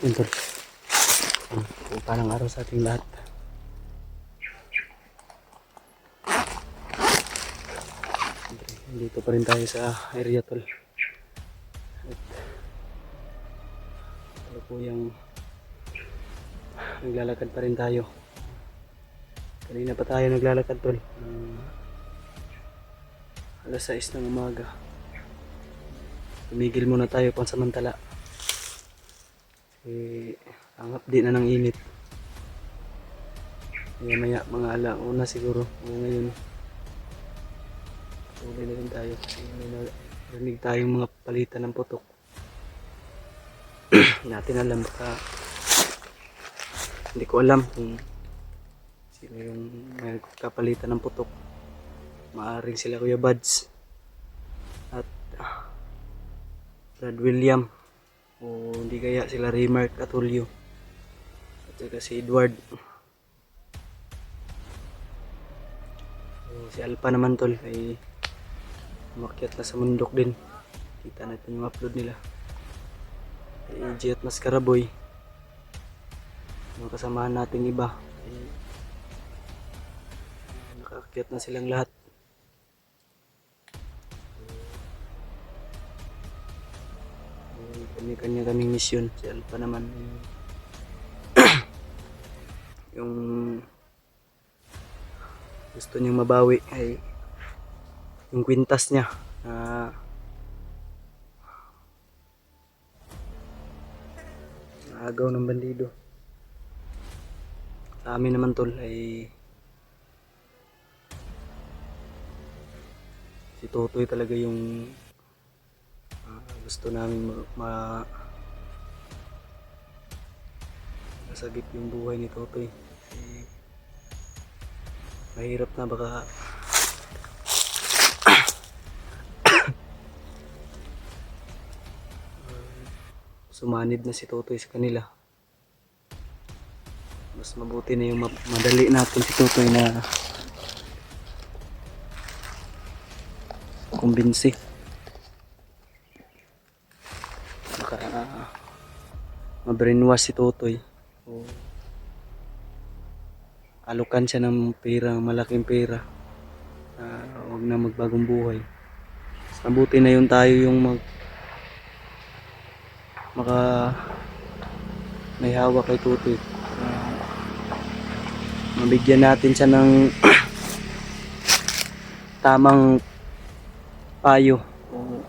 natin tol. Parang araw sa ating lahat. Dito pa rin tayo sa area tol. At ano po yung naglalakad pa rin tayo. Kanina pa tayo naglalakad tol. Alas 6 ng umaga. Tumigil muna tayo pansamantala. Ang update na ng init. Maya mga alauna siguro. Ngayon tuloy na rin tayo kasi may narinig tayong mga palitan ng putok. Hindi natin alam, baka hindi ko alam kung sino yung may kapalitan ng putok. Maaring sila Kuya Buds at Brad William, o hindi kaya sila Raymark at Julio at saka si Edward. Si Alpha naman tol ay umakyat na sa mundok din. Kita natin yung upload nila. AJ at Mascaraboy, mga kasamahan nating iba ay nakaakyat na silang lahat. Kanya-kanya kaming misyon. Si Alpha naman yung gusto niyang mabawi ay yung kwintas niya na agaw ng bandido. Sa amin naman tol ay si Totoy talaga yung gusto namin masagip yung buhay ni Totoy. Mahirap na, baka sumanib na si Totoy sa kanila. Mas mabuti na yung madali natin si Totoy na kumbinsi. Baka ma-brainwash si Totoy o alukan siya ng pera, malaking pera, huwag na magbagong buhay. Mas mabuti na yung tayo yung may hawak kay Totoy. Mabigyan natin siya ng tamang payo o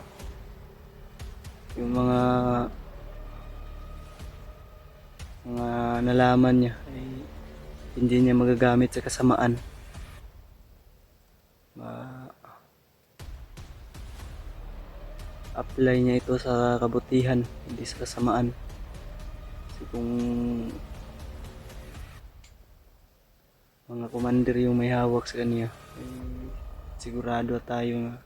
yung mga nalaman niya ay hindi niya magagamit sa kasamaan. Apply niya ito sa kabutihan, hindi sa kasamaan. Kasi kung mga commander yung may hawak sa kanya, sigurado tayo na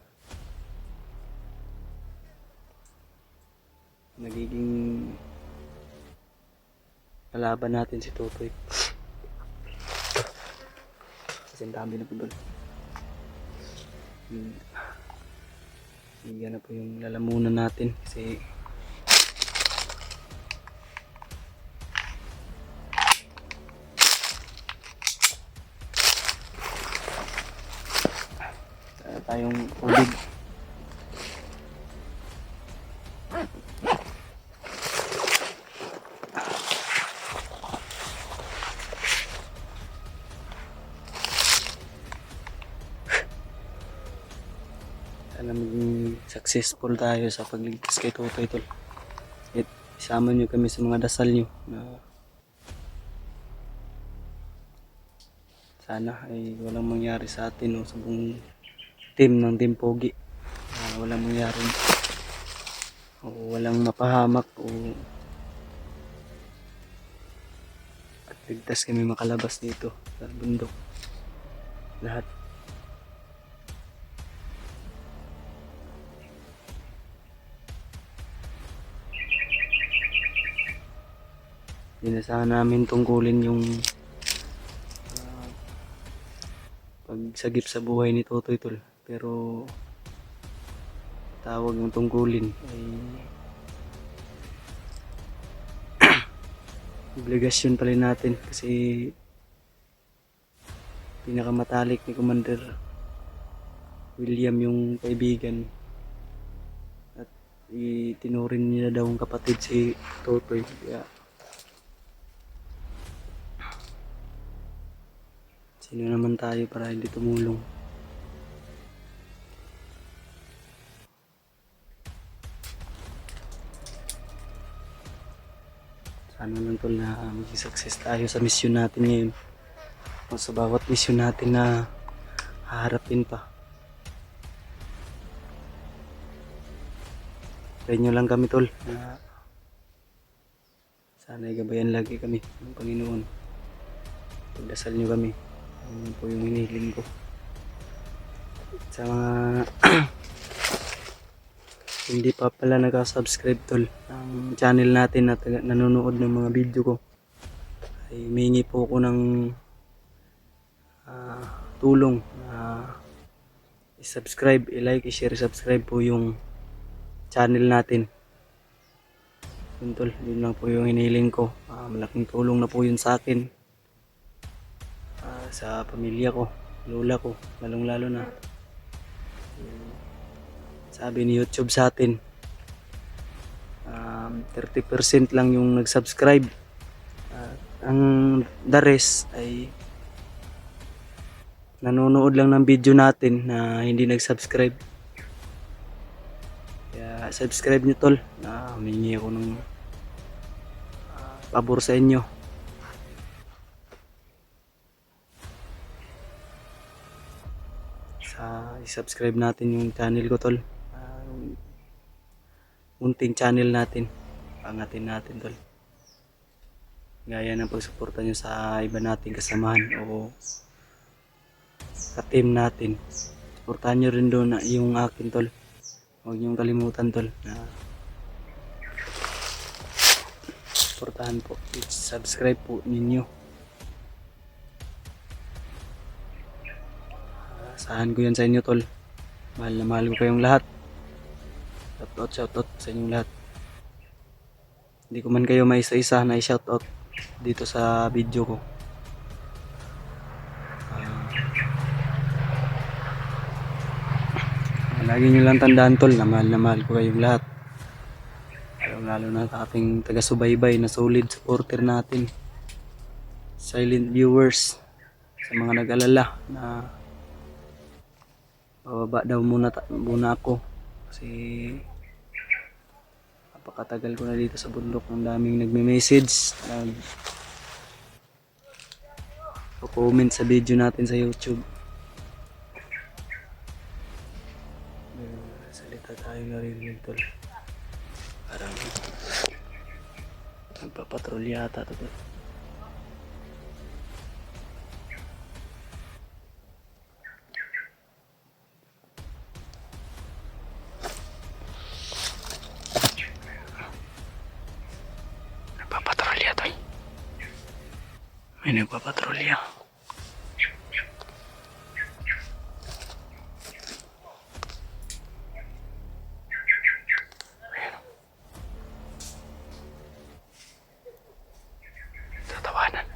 nagiging kalaban natin si Totoy. Kasi ang dami na po doon. Yan na po yung lalamunan natin kasi tayong ubig. Sana maging successful tayo sa pagligtas kay Totoy tol. At isama nyo kami sa mga dasal nyo na sana ay walang mangyari sa atin o sa buong team ng Team Pogi. Walang mangyari o walang mapahamak o at ligtas kami makalabas dito sa bundok. Lahat. Hindi na sana namin tungkulin yung pagsagip sa buhay ni Totoy tol. Pero tawag ng tungkulin ay obligasyon pa rin natin kasi pinakamatalik ni Commander William yung kaibigan at itinuring nila daw ang kapatid si Totoy. Kaya sino naman tayo para hindi tumulong? Sana lang tol na maging success tayo sa mission natin ngayon. O sa bawat mission natin na haharapin pa. Pray nyo lang kami tol na sana gabayan lagi kami ng Panginoon. Pagdasal nyo kami. Ano po yung hinihiling ko. Sa mga hindi pa pala naka-subscribe tol ang channel natin at nanonood ng mga video ko, ay humingi po ako ng tulong na i-subscribe, i-like, i-share, subscribe po yung channel natin. Yun tol, yun lang po yung hinihiling ko. Malaking tulong na po yun sa akin, sa pamilya ko, lola ko, lalong lalo na. Sabi ni YouTube sa atin, 30% lang yung nag-subscribe. Ang the rest ay nanonood lang ng video natin na hindi nag-subscribe. Kaya subscribe nyo tol, na humingi ako ng pabor sa inyo. I-subscribe natin yung channel ko tol. Munting channel natin, pangatin natin tol. Gaya ng pagsuporta nyo sa iba nating kasamahan o sa team natin. Suportahan nyo rin doon na yung akin tol. Huwag nyo kalimutan tol na suportahan po, subscribe po ninyo. Asahan ko yan sa inyo tol. Mahal na mahal ko kayong lahat. Shoutout sa inyong lahat. Hindi ko man kayo maisa-isa na i-shoutout dito sa video ko. Lagi nyo lang tandaan tol na mahal ko kayong lahat. Lalo na sa ating taga-subaybay na solid supporter natin. Silent viewers. Sa mga nag-alala na bababa daw muna ako kasi napakatagal ko na dito sa bundok. Ang daming nagme-message, comment sa video natin sa YouTube. Salita tayo narinig tol, parang nagpapatrolya ata tol. May nagpapatrolya. Tatawanan.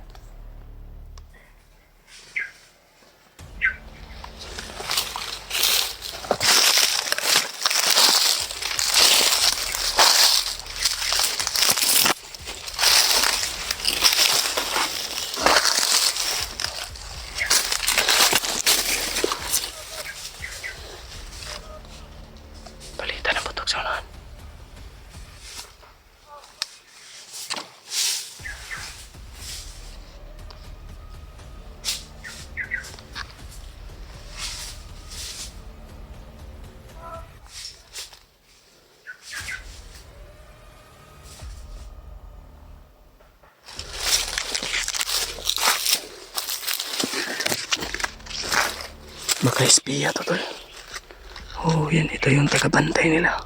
Baka espiya to tol. Oh, yan. Ito yung tagabantay nila.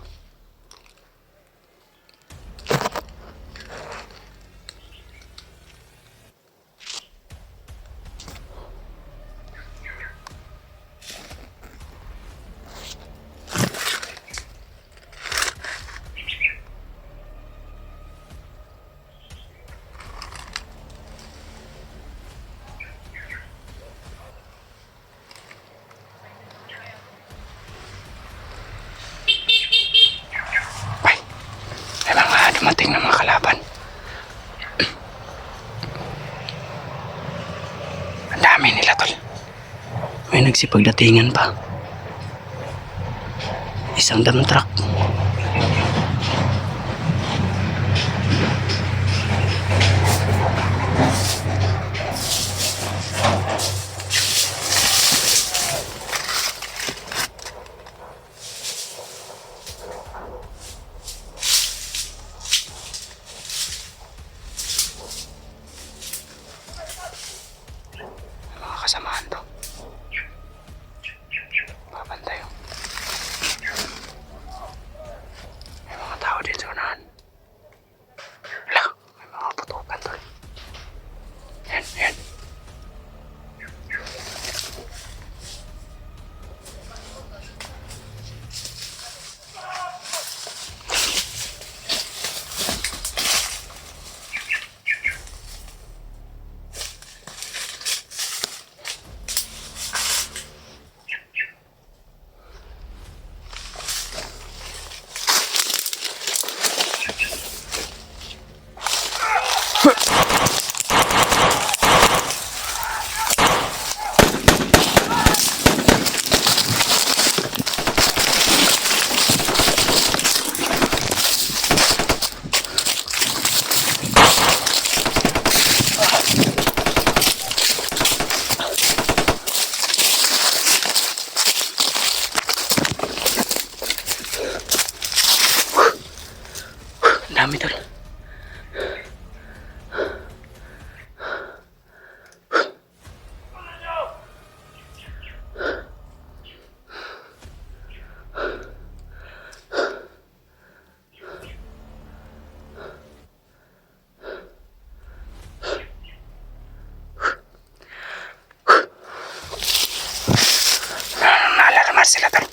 dumating ng mga kalaban. Ang dami nila, tol. May nagsipagdatingan pa. Isang dump truck. Mga kasamahan to. Babantay oh. May mga tao din sa unahan. Wala, may mga putukan tol. Yan, yan. Dami tol. Naalarmar sila tol.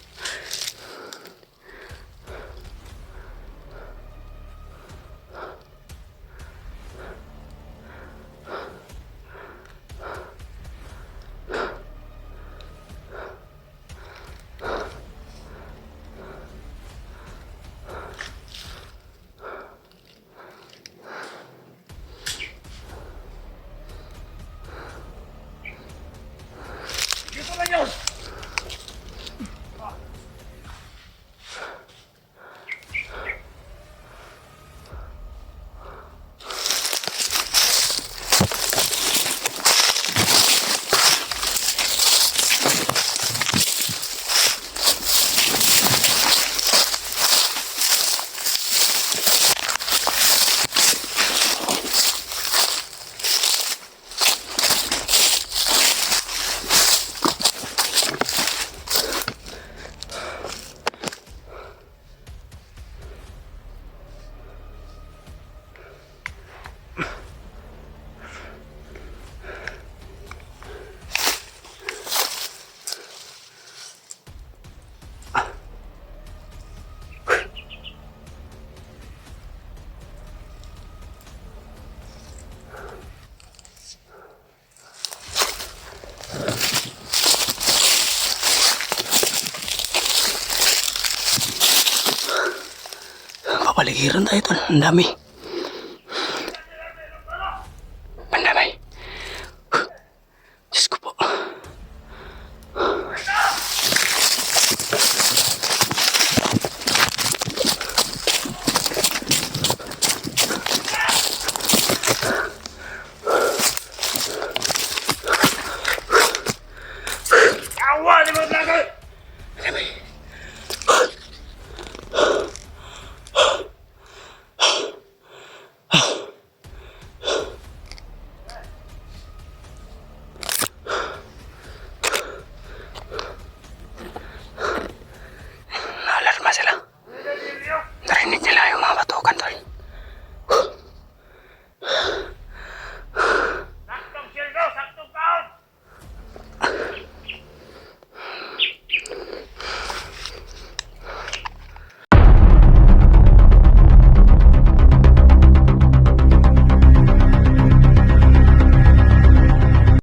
Papaligiran tayo tol. Ang dami.